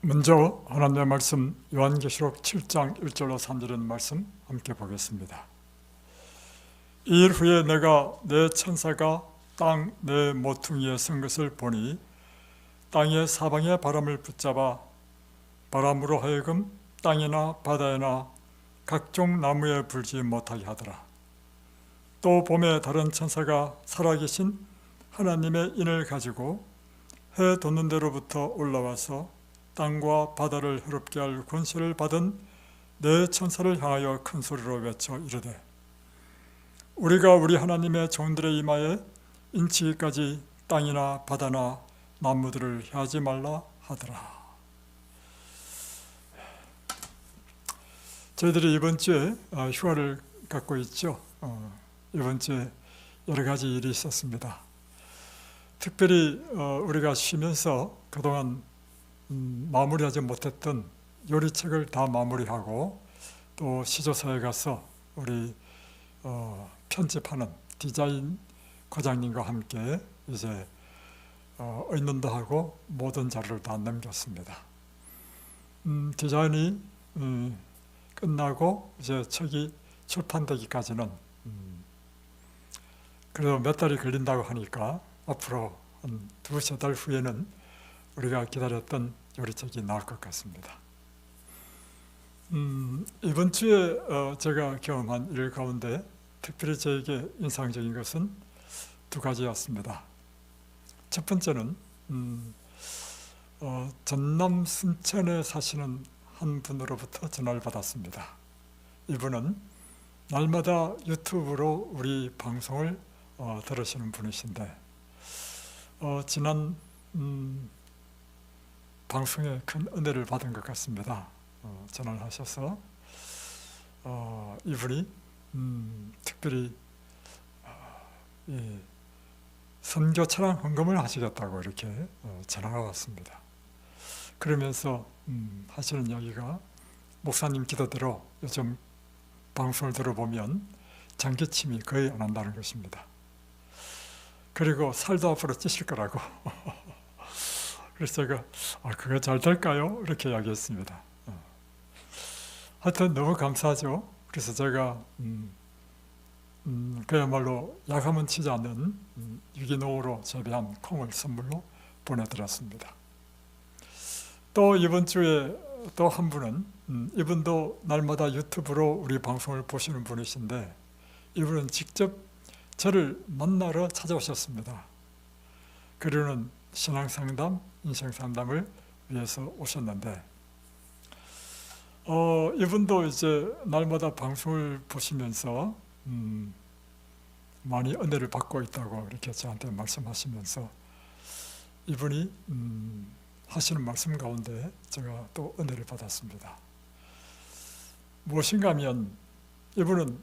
먼저 하나님의 말씀 요한계시록 7장 1절로 3절의 말씀 함께 보겠습니다. 이일 후에 내가 내 천사가 땅 내 모퉁이에 선 것을 보니 땅의 사방의 바람을 붙잡아 바람으로 하여금 땅이나 바다에나 각종 나무에 불지 못하게 하더라. 또 봄에 다른 천사가 살아계신 하나님의 인을 가지고 해 돋는 데로부터 올라와서 땅과 바다를 해롭게 할 권세를 받은 네 천사를 향하여 큰 소리로 외쳐 이르되 우리가 우리 하나님의 종들의 이마에 인치기까지 땅이나 바다나 나무들을 해하지 말라 하더라. 저희들이 이번 주에 휴가를 갖고 있죠. 이번 주에 여러 가지 일이 있었습니다. 특별히 우리가 쉬면서 그동안 마무리하지 못했던 요리책을 다 마무리하고 또 시조사에 가서 우리 편집하는 디자인 과장님과 함께 이제 의논도 하고 모든 자료를 다 넘겼습니다. 디자인이 끝나고 이제 책이 출판되기까지는 그래도 몇 달이 걸린다고 하니까 앞으로 한 두세 달 후에는 우리가 기다렸던 요리책이 나올 것 같습니다. 이번 주에 제가 경험한 일 가운데 특별히 저에게 인상적인 것은 두 가지였습니다. 첫 번째는 전남 순천에 사시는 한 분으로부터 전화를 받았습니다. 이분은 날마다 유튜브로 우리 방송을 들으시는 분이신데 지난 방송에 큰 은혜를 받은 것 같습니다. 전화를 하셔서 이분이 특별히 선교 차량 헌금을 하시겠다고 이렇게 전화가 왔습니다. 그러면서 하시는 이야기가 목사님 기도대로 요즘 방송을 들어보면 장기침이 거의 안 한다는 것입니다. 그리고 살도 앞으로 찌실 거라고. 그래서 제가 그거 잘 될까요? 이렇게 이야기했습니다. 하여튼 너무 감사하죠. 그래서 제가 그야말로 야감은 치지 않는 유기농으로 재배한 콩을 선물로 보내드렸습니다. 또 이번 주에 또 한 분은 이분도 날마다 유튜브로 우리 방송을 보시는 분이신데 이분은 직접 저를 만나러 찾아오셨습니다. 그리고는 신앙상담, 인생상담을 위해서 오셨는데 이분도 이제 날마다 방송을 보시면서 많이 은혜를 받고 있다고 이렇게 저한테 말씀하시면서 이분이 하시는 말씀 가운데 제가 또 은혜를 받았습니다. 무엇인가 하면 이분은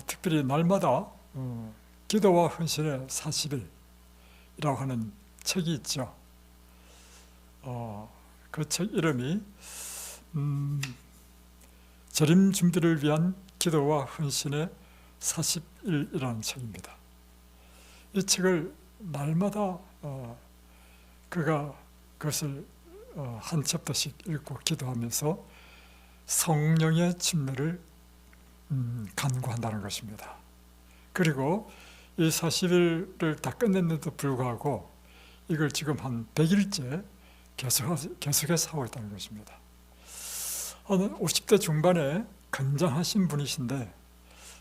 특별히 날마다 기도와 헌신의 40일이라고 하는 책이 있죠. 그 책 이름이 재림 준비를 위한 기도와 헌신의 40일이라는 책입니다. 이 책을 날마다 그가 그것을 한 챕터씩 읽고 기도하면서 성령의 침례를 간구한다는 것입니다. 그리고 이 40일을 다 끝냈는데도 불구하고 이걸 지금 한 100일째 계속해서 하고 있다는 것입니다. 한 50대 중반에 건장하신 분이신데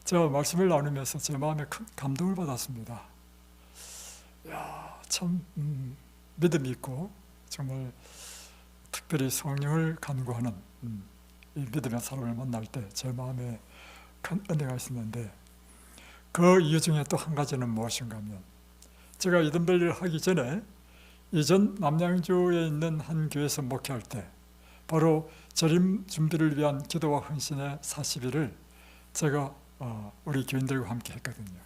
제가 말씀을 나누면서 제 마음에 큰 감동을 받았습니다. 참 믿음이 있고 정말 특별히 성령을 간구하는 이 믿음의 사람을 만날 때 제 마음에 큰 은혜가 있었는데 그 이유 중에 또 한 가지는 무엇인가 하면 제가 이든벨리를 하기 전에 이전 남양주에 있는 한 교회에서 목회할 때 바로 재림 준비를 위한 기도와 헌신의 40일을 제가 우리 교인들과 함께 했거든요.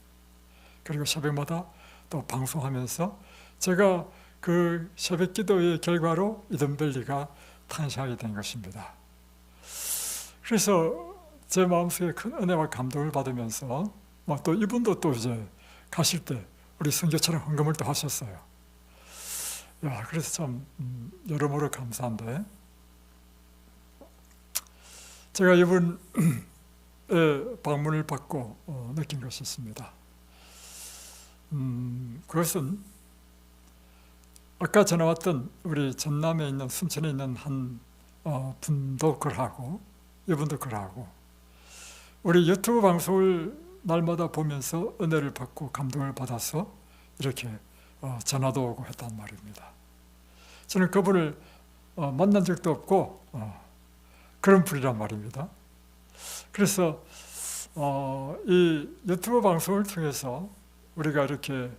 그리고 새벽마다 또 방송하면서 제가 그 새벽 기도의 결과로 이든벨리가 탄생하게 된 것입니다. 그래서 제 마음속에 큰 은혜와 감동을 받으면서 또 이분도 또 이제 가실 때 우리 선교처럼 헌금을 또 하셨어요. 야, 그래서 참 여러모로 감사한데, 제가 이분의 방문을 받고 느낀 것이 있습니다. 그것은 아까 전해왔던 우리 전남에 있는, 순천에 있는 한 분도 그러하고, 이분도 그러하고, 우리 유튜브 방송을 날마다 보면서 은혜를 받고 감동을 받아서 이렇게 전화도 오고 했단 말입니다. 저는 그분을 만난 적도 없고 그런 분이란 말입니다. 그래서 이 유튜브 방송을 통해서 우리가 이렇게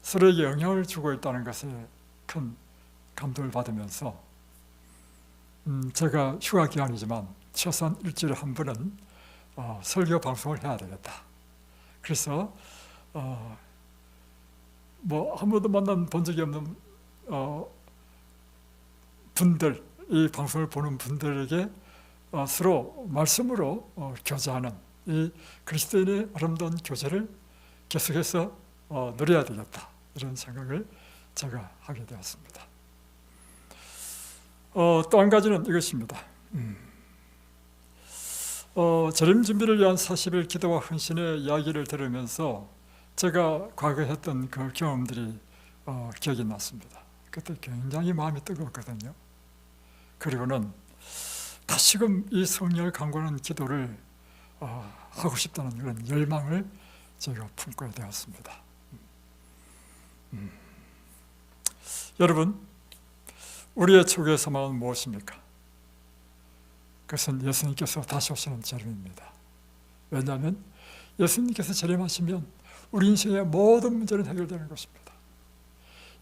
서로에게 영향을 주고 있다는 것에 큰 감동을 받으면서 제가 휴가 기간이지만 최소한 일주일에 한 번은 설교 방송을 해야 되겠다. 그래서 뭐 한 번도 본 적이 없는 분들, 이 방송을 보는 분들에게 서로 말씀으로 교제하는 이 그리스도인의 아름다운 교제를 계속해서 누려야 되겠다, 이런 생각을 제가 하게 되었습니다. 또 한 가지는 이것입니다. 재림 준비를 위한 40일 기도와 헌신의 이야기를 들으면서 제가 과거에 했던 그 경험들이 기억이 났습니다. 그때 굉장히 마음이 뜨거웠거든요. 그리고는 다시금 이 성령을 강구하는 기도를 하고 싶다는 그런 열망을 제가 품게 되었습니다. 여러분, 우리의 최고의 소망은 무엇입니까? 그것은 예수님께서 다시 오시는 재림입니다. 왜냐하면 예수님께서 재림하시면 우리 인생의 모든 문제는 해결되는 것입니다.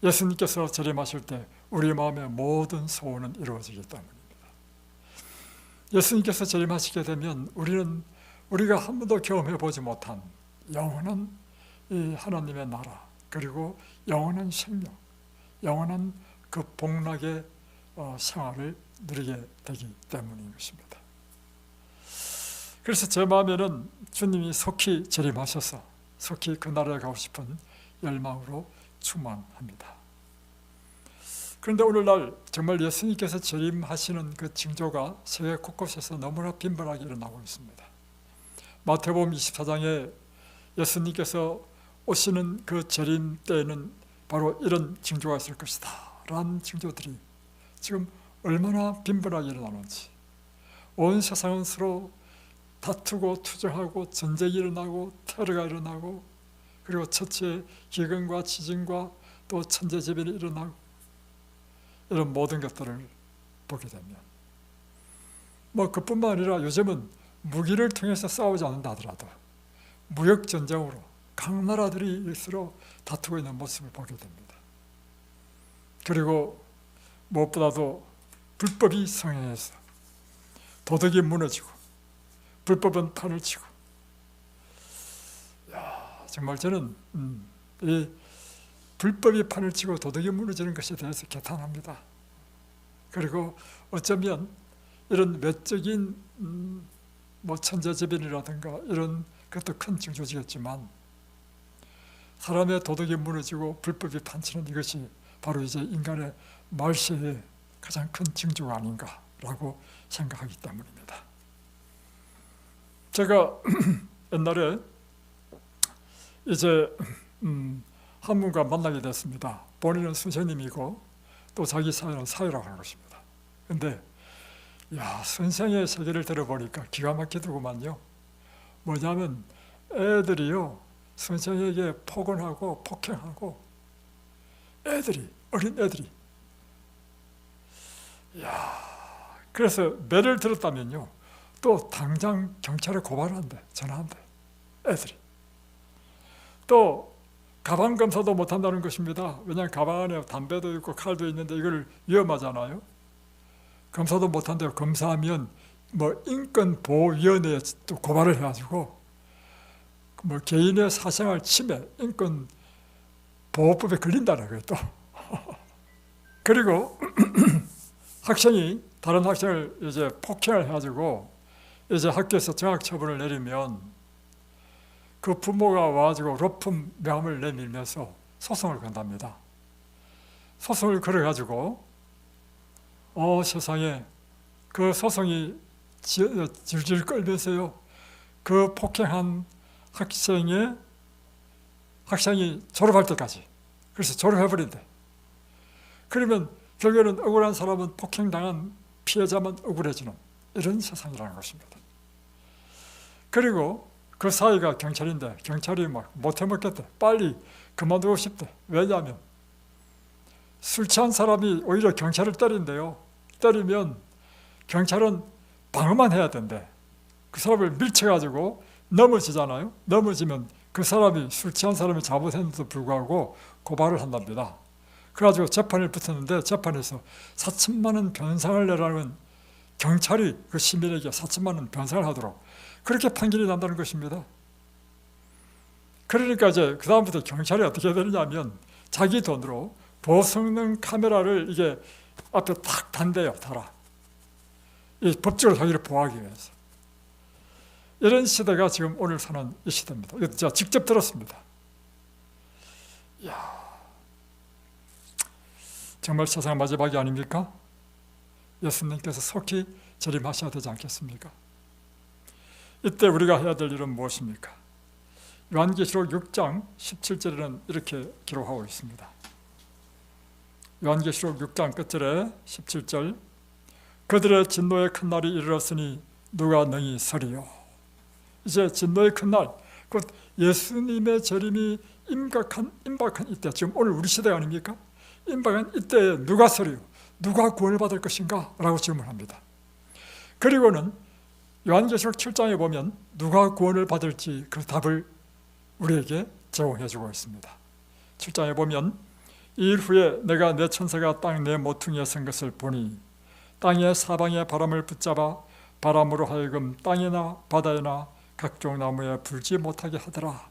예수님께서 재림하실 때 우리 마음의 모든 소원은 이루어지기 때문입니다. 예수님께서 재림하시게 되면 우리가 한 번도 경험해 보지 못한 영원한 이 하나님의 나라, 그리고 영원한 생명, 영원한 그 복락의 생활을 누리게 되기 때문인 것입니다. 그래서 제 마음에는 주님이 속히 재림하셔서 속히 그 나라에 가고 싶은 열망으로 충만합니다. 그런데 오늘날 정말 예수님께서 재림하시는 그 징조가 세계 곳곳에서 너무나 빈번하게 일어나고 있습니다. 마태복음 24장에 예수님께서 오시는 그 재림 때에는 바로 이런 징조가 있을 것이다 라는 징조들이 지금 얼마나 빈번하게 일어나는지, 온 세상은 서로 다투고 투정하고 전쟁이 일어나고 테러가 일어나고, 그리고 첫째 기근과 지진과 또 천재지변이 일어나고, 이런 모든 것들을 보게 되면 뭐 그뿐만 아니라 요즘은 무기를 통해서 싸우지 않는다 하더라도 무역 전쟁으로 각 나라들이 서로 다투고 있는 모습을 보게 됩니다. 그리고 무엇보다도 불법이 성행해서 도덕이 무너지고 불법은 판을 치고, 정말 저는 이 불법이 판을 치고 도덕이 무너지는 것에 대해서 개탄합니다. 그리고 어쩌면 이런 외적인 뭐 천재지변이라든가 이런 것도 큰 징조지겠지만, 사람의 도덕이 무너지고 불법이 판치는 이것이 바로 이제 인간의 말세의 가장 큰 징조가 아닌가라고 생각하기 때문입니다. 제가 옛날에 이제 한 분과 만나게 됐습니다. 본인은 선생님이고 또 자기 사회는 사회라고 하는 것입니다. 근데 선생의 세계를 들어보니까 기가 막히더구만요. 뭐냐면 애들이요, 선생에게 폭언하고 폭행하고, 어린 애들이. 그래서 매를 들었다면요, 또 당장 경찰에 고발한대, 전화한대, 애들이. 또 가방 검사도 못한다는 것입니다. 왜냐하면 가방 안에 담배도 있고 칼도 있는데 이걸 위험하잖아요. 검사도 못한대요. 검사하면 뭐 인권보호위원회에 또 고발을 해가지고 뭐 개인의 사생활 침해, 인권보호법에 걸린다는 거예요 또. 그리고 학생이 다른 학생을 이제 폭행을 해가지고 이제 학교에서 정학처분을 내리면 그 부모가 와가지고 로펌 명함을 내밀면서 소송을 건답니다. 소송을 걸어가지고 세상에 그 소송이 질질 끌면서요, 그 폭행한 학생이 졸업할 때까지, 그래서 졸업해버린대. 그러면 결국에는 억울한 사람은, 폭행당한 피해자만 억울해지는 이런 세상이라는 것입니다. 그리고 그 사이가 경찰인데 경찰이 막 못해먹겠대. 빨리 그만두고 싶대. 왜냐하면 술 취한 사람이 오히려 경찰을 때린대요. 때리면 경찰은 방어만 해야 된대. 그 사람을 밀쳐가지고 넘어지잖아요. 넘어지면 그 사람이, 술 취한 사람이 잘못했는데도 불구하고 고발을 한답니다. 그래가지고 재판을 붙었는데 재판에서 4천만 원 변상을 내라는, 경찰이 그 시민에게 4천만 원 변상을 하도록 그렇게 판결이 난다는 것입니다. 그러니까 이제 그 다음부터 경찰이 어떻게 해야 되느냐면 자기 돈으로 고성능 카메라를 이게 앞에 탁 단대요. 달아. 이 법적으로 자기를 보호하기 위해서. 이런 시대가 지금 오늘 사는 이 시대입니다. 이거 제가 직접 들었습니다. 이야, 정말 세상 마지막이 아닙니까? 예수님께서 속히 재림하셔야 되지 않겠습니까? 이때 우리가 해야 될 일은 무엇입니까? 요한계시록 6장 17절에는 이렇게 기록하고 있습니다. 요한계시록 6장 끝절에 17절, 그들의 진노의 큰 날이 이르렀으니 누가 능히 서리요. 이제 진노의 큰 날, 곧 예수님의 재림이 임박한 이때, 지금 오늘 우리 시대 아닙니까? 임박한 이때에 누가 서리요? 누가 구원을 받을 것인가? 라고 질문합니다. 그리고는 요한계시록 7장에 보면 누가 구원을 받을지 그 답을 우리에게 제공해 주고 있습니다. 7장에 보면 이일 후에 내가 내 천사가 땅 내 모퉁이에 선 것을 보니 땅의 사방의 바람을 붙잡아 바람으로 하여금 땅이나 바다에나 각종 나무에 불지 못하게 하더라.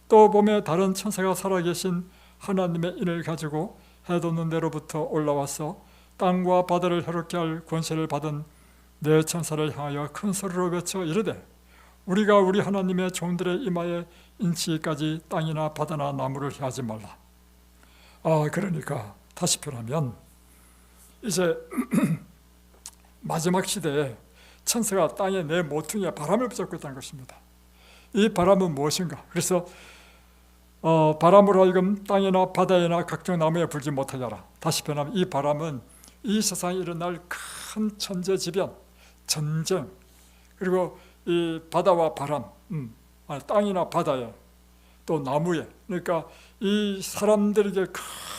또 봄에 다른 천사가 살아계신 하나님의 인을 가지고 해 돋는 데로부터 올라와서 땅과 바다를 해롭게 할 권세를 받은 내 천사를 향하여 큰 소리로 외쳐 이르되 우리가 우리 하나님의 종들의 이마에 인치기까지 땅이나 바다나 나무를 해하지 말라. 그러니까 다시 표현하면 이제 마지막 시대에 천사가 땅에 내 모퉁이에 바람을 붙잡고 있다는 것입니다. 이 바람은 무엇인가? 그래서 바람으로 하여금 땅이나 바다에나 각종 나무에 불지 못하게 하라. 다시 표현하면 이 바람은 이 세상에 일어날 큰 천재지변, 전쟁, 그리고 이 바다와 바람, 땅이나 바다에 또 나무에, 그러니까 이 사람들에게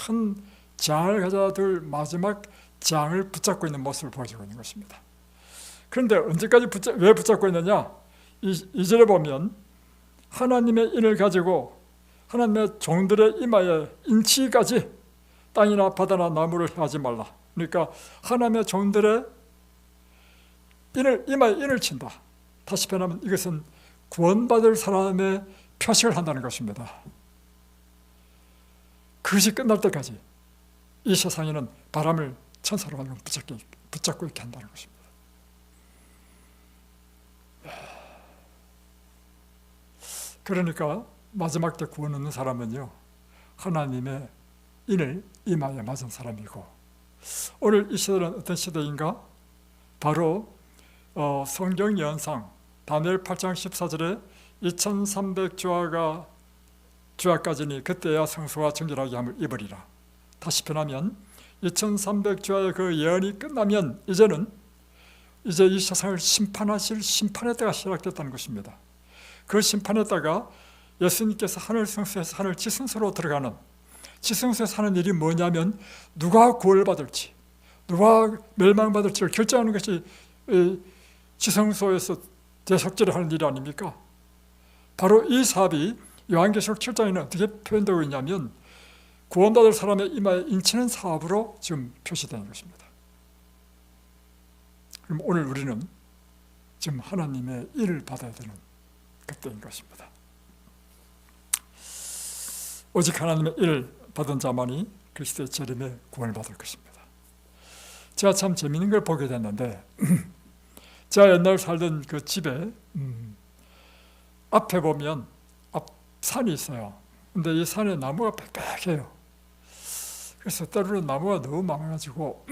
큰 재앙을 가져다 둘 마지막 재앙을 붙잡고 있는 모습을 보여주고 있는 것입니다. 그런데 언제까지 왜 붙잡고 있느냐? 이 절에 보면 하나님의 인을 가지고 하나님의 종들의 이마에 인치기까지 땅이나 바다나 나무를 하지 말라. 그러니까 하나님의 종들의 이마에 인을 친다. 다시 표현하면 이것은 구원받을 사람의 표식을 한다는 것입니다. 그것이 끝날 때까지 이 세상에는 바람을 천사로 하여금 붙잡고 있게 한다는 것입니다. 그러니까 마지막 때 구원 얻는 사람은요, 하나님의 인을 이마에 맞은 사람이고, 오늘 이 시대는 어떤 시대인가? 바로 성경 예언상 다니엘 8장 14절에 2300주야까지니 그때야 성소가 정결하게 함을 입으리라. 다시 표현하면 2300주야의 그 예언이 끝나면 이제 이 세상을 심판하실 심판의 때가 시작됐다는 것입니다. 그 심판의 때가 예수님께서 하늘 성소에서 하늘 지성소로 들어가는, 지성소에서 하는 일이 뭐냐면 누가 구원을 받을지 누가 멸망받을지를 결정하는 것이 지성소에서 대속제를 하는 일 아닙니까? 바로 이 사업이 요한계시록 7장에는 어떻게 표현되고 있냐면 구원받을 사람의 이마에 인치는 사업으로 지금 표시되는 것입니다. 그럼 오늘 우리는 지금 하나님의 일을 받아야 되는 그때인 것입니다. 오직 하나님의 일을 받은 자만이 그리스도의 재림에 구원을 받을 것입니다. 제가 참 재미있는 걸 보게 됐는데 제가 옛날 살던 그 집에 앞에 보면 산이 있어요. 근데 이 산에 나무가 빽빽해요. 그래서 때로는 나무가 너무 많아가지고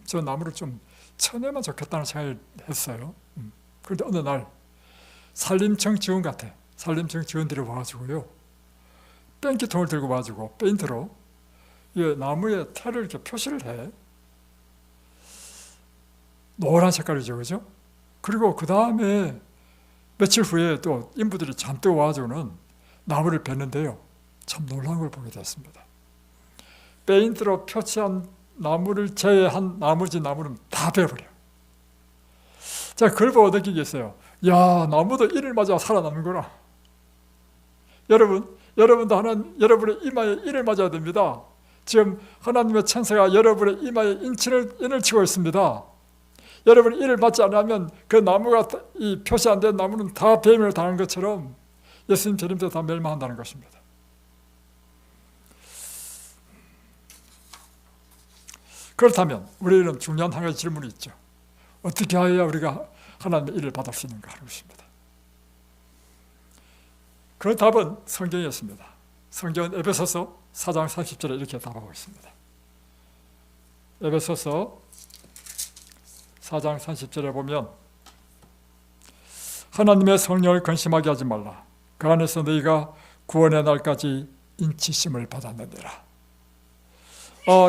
저 나무를 좀 쳐내면 좋겠다는 생각을 했어요. 그런데 어느 날 산림청 직원 같아. 산림청 직원들이 와가지고요. 뺑기통을 들고 와가지고 페인트로 이 나무에 태를 이렇게 표시를 해. 노란 색깔이죠, 그죠? 그리고 그 다음에 며칠 후에 또 인부들이 잔뜩 와가지고는 나무를 뱉는데요. 참 놀라운 걸 보게 됐습니다. 페인트로 표시한 나무를 제외한 나머지 나무는 다 베어버려. 자, 그걸 보고 느끼겠어요. 야, 나무도 이를 맞아 살아남는구나. 여러분도 여러분의 이마에 이를 맞아야 됩니다. 지금 하나님의 천사가 여러분의 이마에 인을 치고 있습니다. 여러분이 이를 맞지 않으면 그 나무가 이 표시 안 된 나무는 다 배임을 당한 것처럼 예수님 재림 때 다 멸망한다는 것입니다. 그렇다면 우리는 중요한 한 가지 질문이 있죠. 어떻게 해야 우리가 하나님의 일을 받을 수 있는가 하는 것입니다. 그 답은 성경에 있습니다. 성경은 에베소서 4장 40절에 이렇게 답하고 있습니다. 에베소서 4장 30절에 보면 하나님의 성령을 근심하게 하지 말라. 그 안에서 너희가 구원의 날까지 인치심을 받았느니라.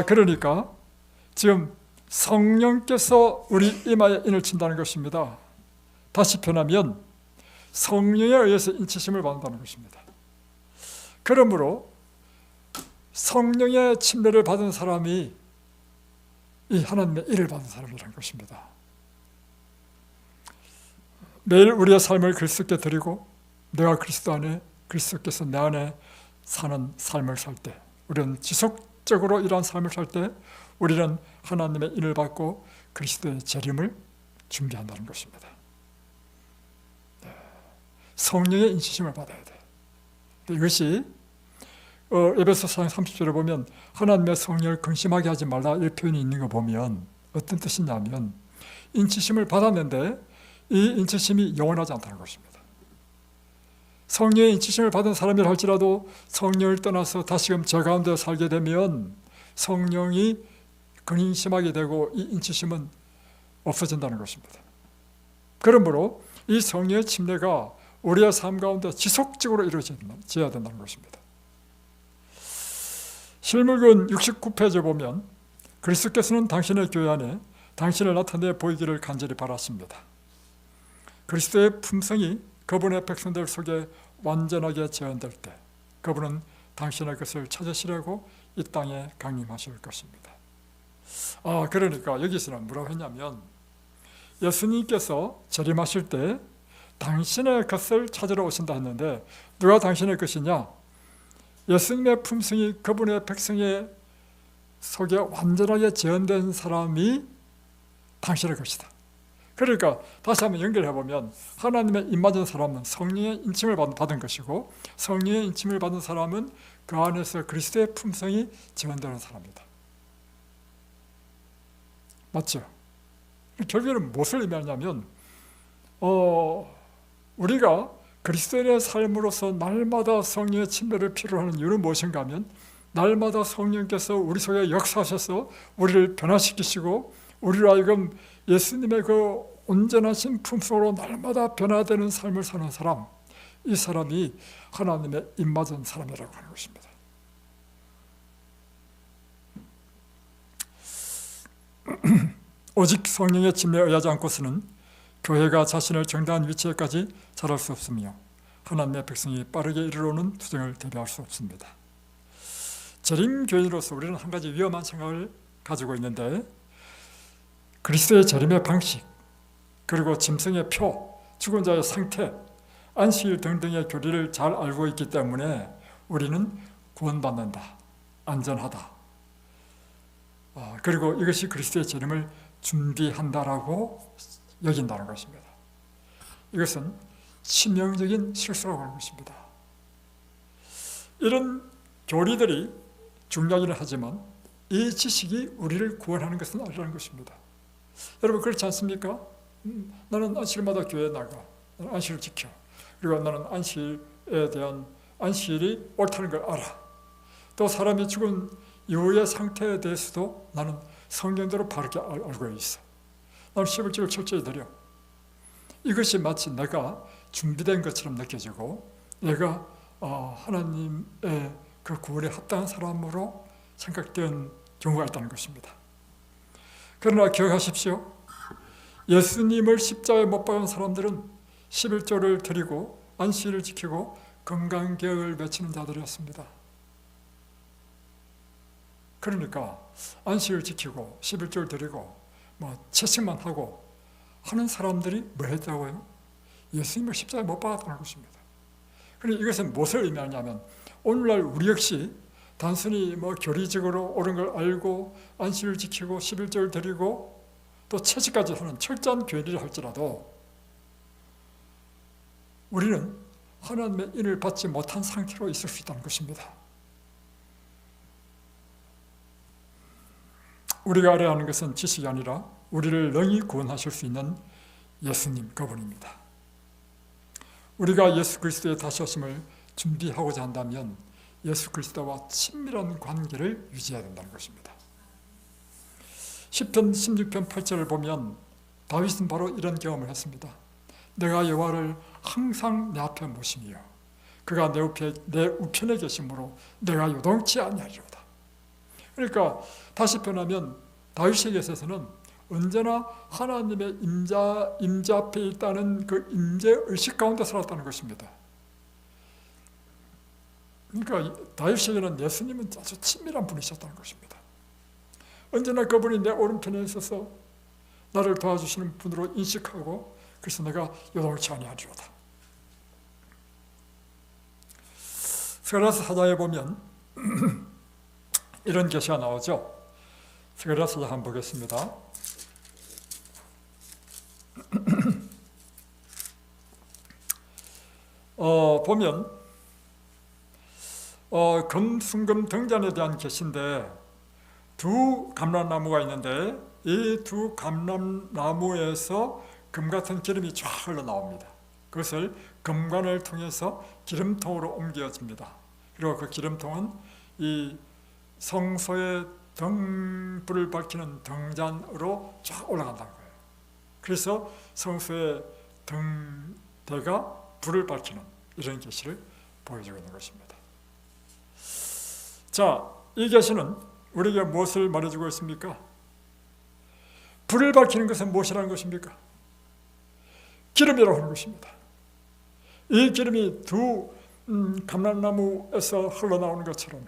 그러니까 지금 성령께서 우리 이마에 인을 친다는 것입니다. 다시 표현하면 성령에 의해서 인치심을 받는다는 것입니다. 그러므로 성령의 침례를 받은 사람이 이 하나님의 일을 받은 사람이라는 것입니다. 매일 우리의 삶을 그리스도께 드리고 내가 그리스도 안에, 그리스도께서 내 안에 사는 삶을 살 때, 우리는 지속적으로 이러한 삶을 살 때 우리는 하나님의 인을 받고 그리스도의 재림을 준비한다는 것입니다. 성령의 인치심을 받아야 돼. 이것이 에베소서 4장 30절에 보면 하나님의 성령을 근심하게 하지 말라 이 표현이 있는 거 보면 어떤 뜻이냐면 인치심을 받았는데 이 인치심이 영원하지 않다는 것입니다. 성령의 인치심을 받은 사람이라 할지라도 성령을 떠나서 다시금 죄 가운데 살게 되면 성령이 근심하게 되고 이 인치심은 없어진다는 것입니다. 그러므로 이 성령의 침례가 우리의 삶 가운데 지속적으로 이루어져야 된다는 것입니다. 실물근 69페이지에 보면 그리스도께서는 당신의 교회 안에 당신을 나타내 보이기를 간절히 바랐습니다. 그리스도의 품성이 그분의 백성들 속에 완전하게 재현될 때 그분은 당신의 것을 찾으시려고 이 땅에 강림하실 것입니다. 그러니까 여기서는 뭐라고 했냐면 예수님께서 재림하실 때 당신의 것을 찾으러 오신다 했는데 누가 당신의 것이냐? 예수님의 품성이 그분의 백성의 속에 완전하게 재현된 사람이 당신의 것이다. 그러니까 다시 한번 연결해보면 하나님의 입맞은 사람은 성령의 인침을 받은 것이고 성령의 인침을 받은 사람은 그 안에서 그리스도의 품성이 재현되는 사람이다. 맞죠? 결국에는 무엇을 의미하냐면 우리가 그리스도의 삶으로서 날마다 성령의 침례를 필요로 하는 이유는 무엇인가 하면 날마다 성령께서 우리 속에 역사하셔서 우리를 변화시키시고 우리로 하여금 예수님의 그 온전하신 품성으로 날마다 변화되는 삶을 사는 사람, 이 사람이 하나님의 입맞은 사람이라고 하는 것입니다. 오직 성령의 침례에 의하지 않고서는 교회가 자신을 정당한 위치에까지 자랄 수 없으며 하나님의 백성이 빠르게 이르러오는 투쟁을 대비할 수 없습니다. 재림교인으로서 우리는 한 가지 위험한 생각을 가지고 있는데 그리스도의 재림의 방식, 그리고 짐승의 표, 죽은 자의 상태, 안식일 등등의 교리를 잘 알고 있기 때문에 우리는 구원받는다, 안전하다, 그리고 이것이 그리스도의 재림을 준비한다라고 여긴다는 것입니다. 이것은 치명적인 실수라고 하는 것입니다. 이런 교리들이 중요하기는 하지만 이 지식이 우리를 구원하는 것은 아니라는 것입니다. 여러분 그렇지 않습니까? 나는 안식일마다 교회에 나가, 나는 안식일을 지켜, 그리고 나는 안식일에 대한 안식일이 옳다는 걸 알아. 또 사람이 죽은 이후의 상태에 대해서도 나는 성경대로 바르게 알고 있어. 나는 11조를 철저히 드려. 이것이 마치 내가 준비된 것처럼 느껴지고 내가 하나님의 그 구원에 합당한 사람으로 생각된 경우가 있다는 것입니다. 그러나 기억하십시오. 예수님을 십자가에 못 박은 사람들은 11조를 드리고 안식일을 지키고 건강개혁을 외치는 자들이었습니다. 그러니까 안식일을 지키고 11조를 드리고 채식만 하고 하는 사람들이 뭐 했다고요? 예수님을 십자가에 못 박았다는 것입니다. 그러니 이것은 무엇을 의미하냐면 오늘날 우리 역시 단순히 교리적으로 옳은 걸 알고 안식일을 지키고 11조를 드리고 또 채식까지 하는 철저한 교리를 할지라도 우리는 하나님의 인을 받지 못한 상태로 있을 수 있다는 것입니다. 우리가 알아야 하는 것은 지식이 아니라 우리를 능히 구원하실 수 있는 예수님 그분입니다. 우리가 예수 그리스도의 다시 오심을 준비하고자 한다면 예수 그리스도와 친밀한 관계를 유지해야 된다는 것입니다. 시편 16편 8절을 보면 다윗은 바로 이런 경험을 했습니다. 내가 여호와를 항상 내 앞에 모시며 그가 내 우편에 계심으로 내가 요동치 아니하리로다. 그러니까 다시 표현하면 다윗에게 있어서는 언제나 하나님의 임재 앞에 있다는 그 임재 의식 가운데 살았다는 것입니다. 그러니까 다윗에게는 예수님은 아주 친밀한 분이셨다는 것입니다. 언제나 그분이 내 오른편에 있어서 나를 도와주시는 분으로 인식하고 그래서 내가 요동치 아니하리로다. 스가랴서 4장에 보면 이런 계시가 나오죠. 스가랴서 4장 한번 보겠습니다. 보면 금순금 등잔에 대한 계시인데 두 감람나무가 있는데 이 두 감람나무에서 금 같은 기름이 쫙 흘러나옵니다. 그것을 금관을 통해서 기름통으로 옮겨집니다. 그리고 그 기름통은 이 성소의 불을 밝히는 등잔으로 쫙 올라간다는 거예요. 그래서 성소의 등대가 불을 밝히는 이런 계시를 보여주고 있는 것입니다. 자, 이 계시는 우리에게 무엇을 말해주고 있습니까? 불을 밝히는 것은 무엇이라는 것입니까? 기름이라고 하는 것입니다. 이 기름이 두 감람나무에서 흘러나오는 것처럼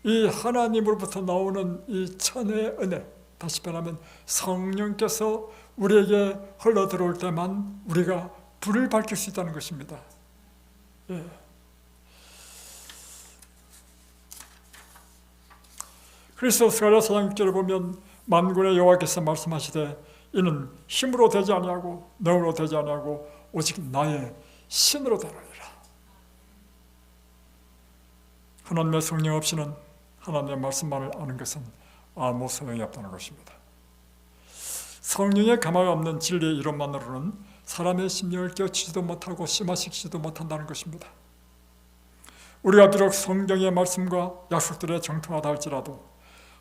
이 하나님으로부터 나오는 이 천의 은혜, 다시 말하면 성령께서 우리에게 흘러 들어올 때만 우리가 불을 밝힐 수 있다는 것입니다. 예. 그래서 스가랴서 4장 6절을 보면 만군의 여호와께서 말씀하시되 이는 힘으로 되지 아니하고 능으로 되지 아니하고 오직 나의 신으로 되느니라. 하나님의 성령 없이는 하나님의 말씀만을 아는 것은 아무 소용이 없다는 것입니다. 성령의 감화가 없는 진리의 이론만으로는 사람의 심령을 깨우치지도 못하고 심화시키지도 못한다는 것입니다. 우리가 비록 성경의 말씀과 약속들에 정통하다 할지라도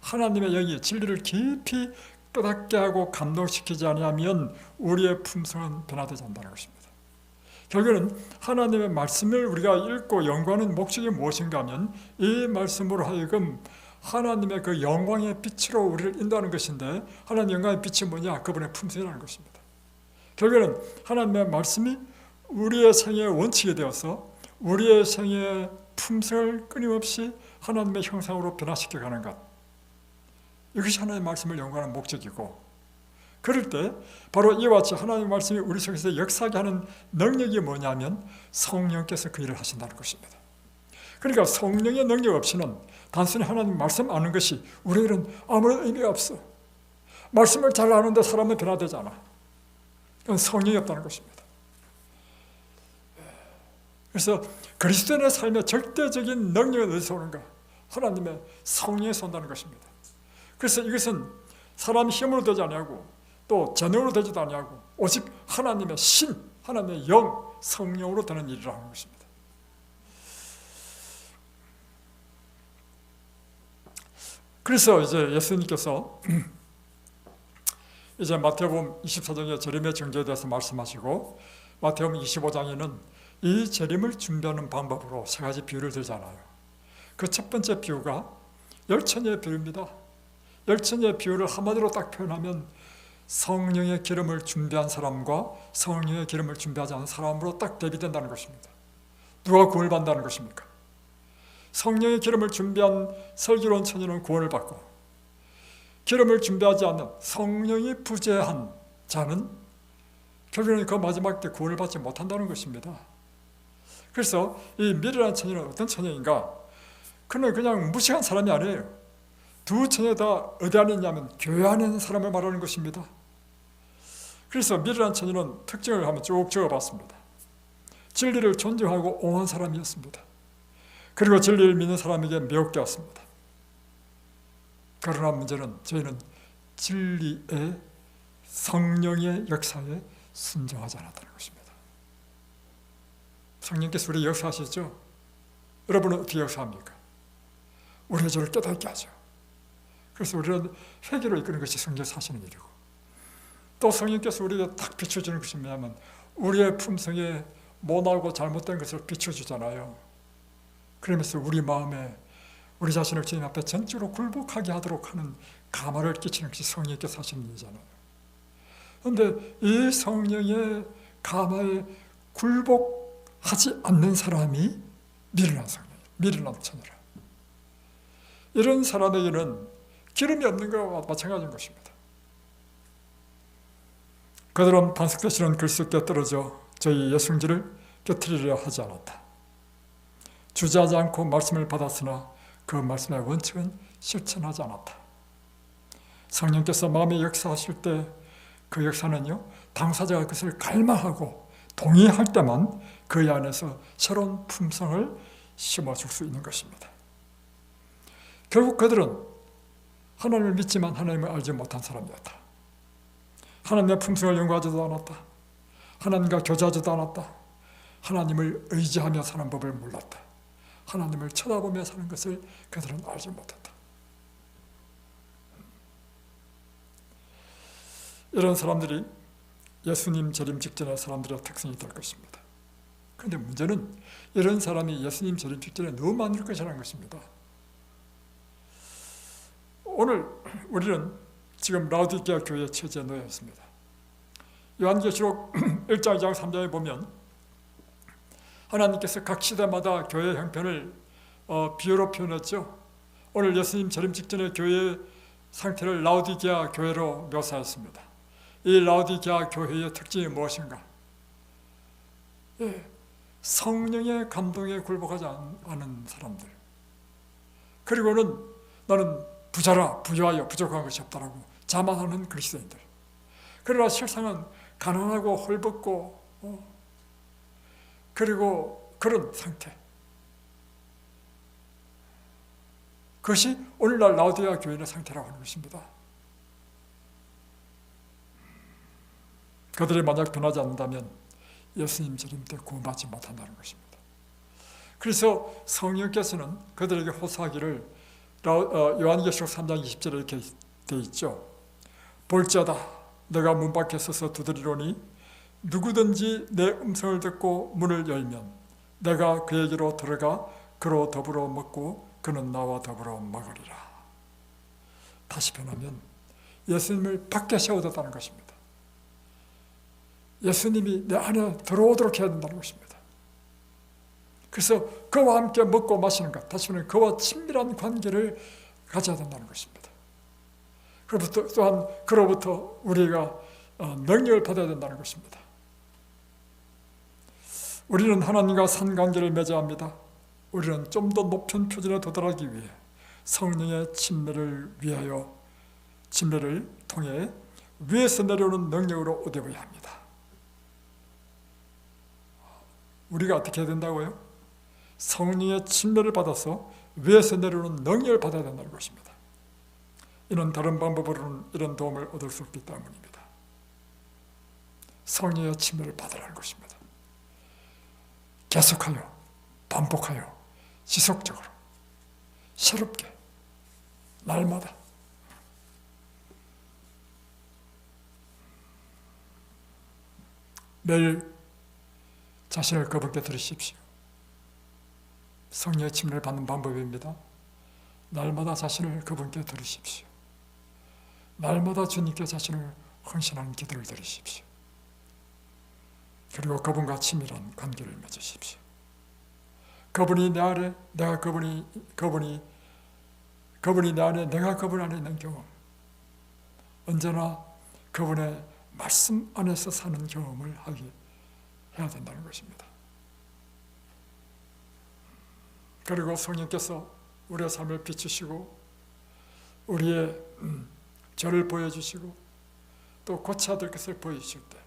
하나님의 영이 진리를 깊이 깨닫게 하고 감동시키지 아니하면 우리의 품성은 변화되지 않는다는 것입니다. 결국은 하나님의 말씀을 우리가 읽고 연구하는 목적이 무엇인가 하면 이 말씀으로 하여금 하나님의 그 영광의 빛으로 우리를 인도하는 것인데 하나님의 영광의 빛이 뭐냐? 그분의 품성이라는 것입니다. 결국은 하나님의 말씀이 우리의 생애의 원칙이 되어서 우리의 생애의 품성을 끊임없이 하나님의 형상으로 변화시켜가는 것, 이것이 하나님의 말씀을 연구하는 목적이고, 그럴 때 바로 이와 같이 하나님의 말씀이 우리 속에서 역사하게 하는 능력이 뭐냐면 성령께서 그 일을 하신다는 것입니다. 그러니까 성령의 능력 없이는 단순히 하나님 말씀 아는 것이 우리에게는 아무런 의미가 없어. 말씀을 잘 아는데 사람은 변화되지 않아. 그건 성령이 없다는 것입니다. 그래서 그리스도인의 삶의 절대적인 능력은 어디서 오는가? 하나님의 성령에서 온다는 것입니다. 그래서 이것은 사람 힘으로 되지 아니하고 또 재능으로 되지도 아니하고 오직 하나님의 신, 하나님의 영, 성령으로 되는 일이라는 것입니다. 그래서 이제 예수님께서 이제 마태복음 24장에 재림의 정죄에 대해서 말씀하시고 마태복음 25장에는 이 재림을 준비하는 방법으로 세 가지 비유를 들잖아요. 그 첫 번째 비유가 열처녀의 비유입니다. 열처녀의 비유를 한마디로 딱 표현하면 성령의 기름을 준비한 사람과 성령의 기름을 준비하지 않은 사람으로 딱 대비된다는 것입니다. 누가 구원을 받는다는 것입니까? 성령의 기름을 준비한 슬기로운 처녀는 구원을 받고, 기름을 준비하지 않는 성령이 부재한 자는 결국에는 그 마지막 때 구원을 받지 못한다는 것입니다. 그래서 이 미리라는 처녀는 어떤 처녀인가? 그는 그냥 무식한 사람이 아니에요. 두 처녀 다 어디 안에 있냐면 교회 안에 있는 사람을 말하는 것입니다. 그래서 미리라는 처녀는 특징을 한번 쭉 적어봤습니다. 진리를 존중하고 옹호한 사람이었습니다. 그리고 진리를 믿는 사람에게 매혹되었습니다. 그러나 문제는 저희는 진리의 성령의 역사에 순종하지 않았다는 것입니다. 성령께서 우리 역사하시죠? 여러분은 어떻게 역사합니까? 우리의 죄를 깨닫게 하죠. 그래서 우리는 회개로 이끄는 것이 성령께서 하시는 일이고, 또 성령께서 우리에게 딱 비춰주는 것이 뭐냐면 우리의 품성에 모나고 잘못된 것을 비춰주잖아요. 그러면서 우리 마음에 우리 자신을 주님 앞에 전적으로 굴복하게 하도록 하는 감화를 끼치는 것이 성령께서 하시는 일이잖아요. 그런데 이 성령의 감화에 굴복하지 않는 사람이 미련한 성령이에요. 미련한 처녀라. 이런 사람에게는 기름이 없는 것과 마찬가지인 것입니다. 그들은 반석되시는 글속에 떨어져 저희 예수님을 곁들이려 하지 않았다. 주저하지 않고 말씀을 받았으나 그 말씀의 원칙은 실천하지 않았다. 성령께서 마음에 역사하실 때 그 역사는요, 당사자가 그것을 갈망하고 동의할 때만 그 안에서 새로운 품성을 심어줄 수 있는 것입니다. 결국 그들은 하나님을 믿지만 하나님을 알지 못한 사람이었다. 하나님의 품성을 연구하지도 않았다. 하나님과 교제하지도 않았다. 하나님을 의지하며 사는 법을 몰랐다. 하나님을 쳐다보며 사는 것을 그들은 알지 못했다. 이런 사람들이 예수님 재림 직전의 사람들의 특성이 될 것입니다. 그런데 문제는 이런 사람이 예수님 재림 직전에 너무 많을 것이라는 것입니다. 오늘 우리는 지금 라오디게아 교회 처지에 놓여 있습니다. 요한계시록 1장 2장 3장에 보면 하나님께서 각 시대마다 교회 형편을 비유로 표현했죠. 오늘 예수님 재림 직전의 교회의 상태를 라오디게아 교회로 묘사했습니다. 이 라오디게아 교회의 특징이 무엇인가? 성령의 감동에 굴복하지 않은 사람들. 그리고는 나는 부자라 부유하여 부족한 것이 없다라고 자만하는 그리스도인들. 그러나 실상은 가난하고 헐벗고 그리고 그런 상태. 그것이 오늘날 라오디게아 교회의 상태라고 하는 것입니다. 그들이 만약 변하지 않는다면 예수님 재림 때 구원받지 못한다는 것입니다. 그래서 성령께서는 그들에게 호소하기를 요한계시록 3장 20절에 이렇게 되어 있죠. 볼지어다 내가 문 밖에 서서 두드리노니 누구든지 내 음성을 듣고 문을 열면 내가 그에게로 들어가 그로 더불어 먹고 그는 나와 더불어 먹으리라. 다시 변하면 예수님을 밖에 세워뒀다는 것입니다. 예수님이 내 안에 들어오도록 해야 된다는 것입니다. 그래서 그와 함께 먹고 마시는 것, 다시 말하면 그와 친밀한 관계를 가져야 된다는 것입니다. 그로부터 또한 그로부터 우리가 능력을 받아야 된다는 것입니다. 우리는 하나님과 산관계를 맺어야 합니다. 우리는 좀 더 높은 표준에 도달하기 위해 성령의 침례를 위하여 침례를 통해 위에서 내려오는 능력으로 얻어야 합니다. 우리가 어떻게 해야 된다고요? 성령의 침례를 받아서 위에서 내려오는 능력을 받아야 된다는 것입니다. 이는 다른 방법으로는 이런 도움을 얻을 수 없기 때문입니다. 성령의 침례를 받으라는 것입니다. 계속하여 반복하여 지속적으로 새롭게 날마다 매일 자신을 그분께 드리십시오. 성령의 침례를 받는 방법입니다. 날마다 자신을 그분께 드리십시오. 날마다 주님께 자신을 헌신하는 기도를 드리십시오. 그리고 그분과 친밀한 관계를 맺으십시오. 그분이 내 안에, 내가 그분이 내 안에, 내가 그분 안에 있는 경험, 언제나 그분의 말씀 안에서 사는 경험을 하게 해야 된다는 것입니다. 그리고 성령께서 우리의 삶을 비추시고 우리의 죄를 보여주시고 또 고쳐야 될 것을 보여주실 때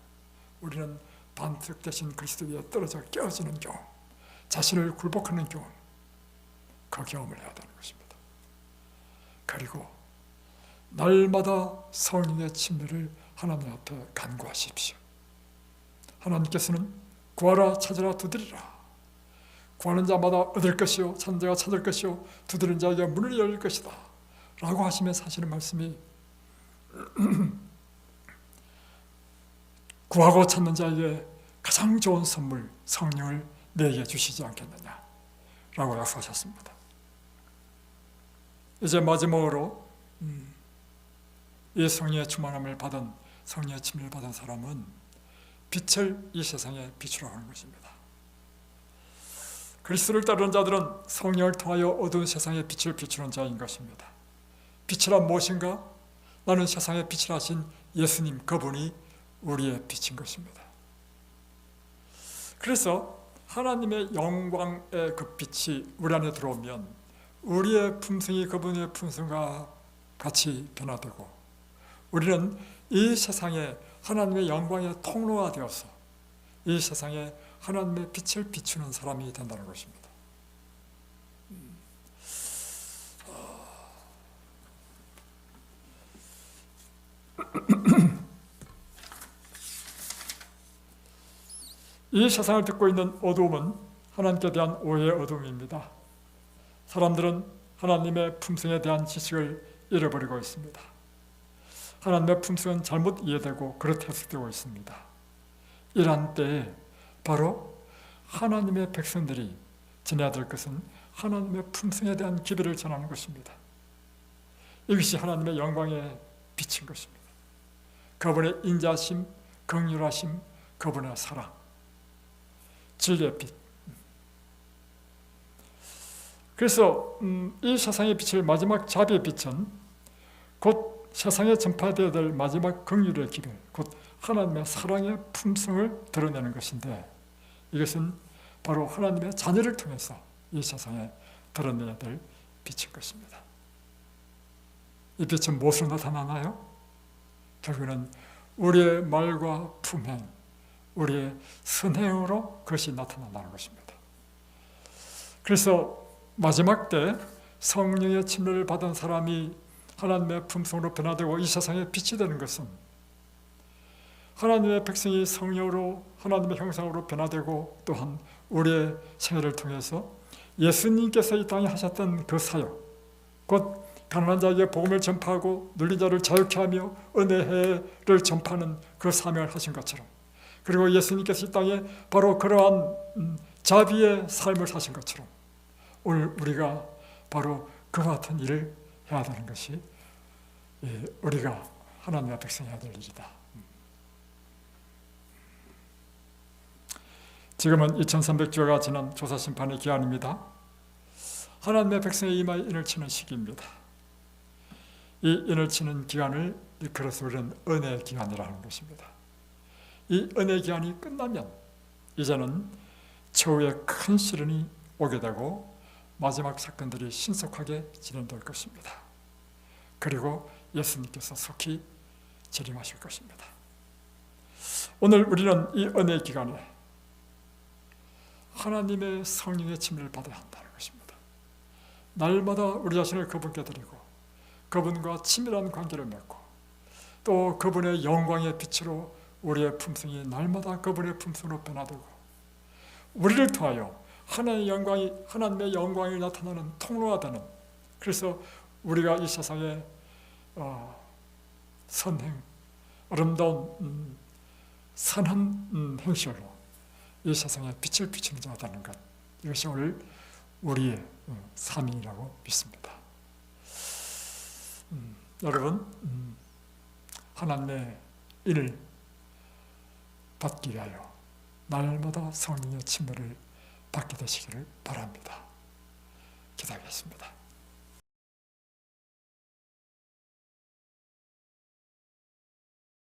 우리는 반석 대신 그리스도 위에 떨어져 깨어지는 경험, 자신을 굴복하는 경험, 그 경험을 해야 되는 것입니다. 그리고 날마다 성령의 침례를 하나님 앞에 간구하십시오. 하나님께서는 구하라, 찾으라, 두드리라. 구하는 자마다 얻을 것이요, 찾는 자가 찾을 것이요, 두드리는 자에게 문을 열릴 것이다 라고 하시면서 하시는 말씀이 구하고 찾는 자에게 가장 좋은 선물 성령을 내게 주시지 않겠느냐 라고 약속하셨습니다. 이제 마지막으로 이 성령의 충만함을 받은, 성령의 침례를 받은 사람은 빛을 이 세상에 비추라고 하는 것입니다. 그리스도를 따르는 자들은 성령을 통하여 어두운 세상에 빛을 비추는 자인 것입니다. 빛이란 무엇인가? 나는 세상에 빛을 하신 예수님, 그분이 우리의 빛인 것입니다. 그래서 하나님의 영광의 그 빛이 우리 안에 들어오면 우리의 품성이 그분의 품성과 같이 변화되고 우리는 이 세상에 하나님의 영광의 통로가 되어서 이 세상에 하나님의 빛을 비추는 사람이 된다는 것입니다. 이 세상을 듣고 있는 어두움은 하나님께 대한 오해의 어두움입니다. 사람들은 하나님의 품성에 대한 지식을 잃어버리고 있습니다. 하나님의 품성은 잘못 이해되고 그렇게 해석되고 있습니다. 이러한 때에 바로 하나님의 백성들이 지내야 될 것은 하나님의 품성에 대한 기별을 전하는 것입니다. 이것이 하나님의 영광의 빛인 것입니다. 그분의 인자심, 긍휼하심, 그분의 사랑, 진리의 빛. 그래서 이 세상의 빛을 마지막 자비의 빛은 곧 세상에 전파되어야 될 마지막 긍휼의 기별, 곧 하나님의 사랑의 품성을 드러내는 것인데 이것은 바로 하나님의 자녀를 통해서 이 세상에 드러내야 될 빛인 것입니다. 이 빛은 무엇으로 나타나나요? 결국에는 우리의 말과 품행, 우리의 선행으로 그것이 나타난다는 것입니다. 그래서 마지막 때 성령의 침례를 받은 사람이 하나님의 품성으로 변화되고 이 세상에 빛이 되는 것은 하나님의 백성이 성령으로 하나님의 형상으로 변화되고 또한 우리의 생애를 통해서 예수님께서 이 땅에 하셨던 그 사역, 곧 가난한 자에게 복음을 전파하고 눌린 자를 자유케 하며 은혜를 전파하는 그 사명을 하신 것처럼, 그리고 예수님께서 이 땅에 바로 그러한 자비의 삶을 사신 것처럼 오늘 우리가 바로 그와 같은 일을 해야 되는 것이 우리가 하나님의 백성이 해야 될 일이다. 지금은 2300주가 지난 조사심판의 기한입니다. 하나님의 백성의 이마에 인을 치는 시기입니다. 이 인을 치는 기간을 그래서 우리는 은혜의 기간이라 하는 것입니다. 이 은혜의 기간이 끝나면 이제는 최후의 큰 시련이 오게 되고 마지막 사건들이 신속하게 진행될 것입니다. 그리고 예수님께서 속히 재림하실 것입니다. 오늘 우리는 이 은혜의 기간에 하나님의 성령의 침례를 받아야 한다는 것입니다. 날마다 우리 자신을 그분께 드리고 그분과 친밀한 관계를 맺고 또 그분의 영광의 빛으로 우리의 품성이 날마다 그분의 품성으로 변화되고 우리를 통하여 하나님의 영광이 나타나는 통로가 되는, 그래서 우리가 이 세상에 선행, 아름다운 선한 행실로 이 세상에 빛을 비추는 자가 되는 것, 이것이 오늘 우리의 사명이라고 믿습니다. 여러분, 하나님의 일 받기 위하여 날마다 성령의 침례를 받게 되시기를 바랍니다. 기도하겠습니다.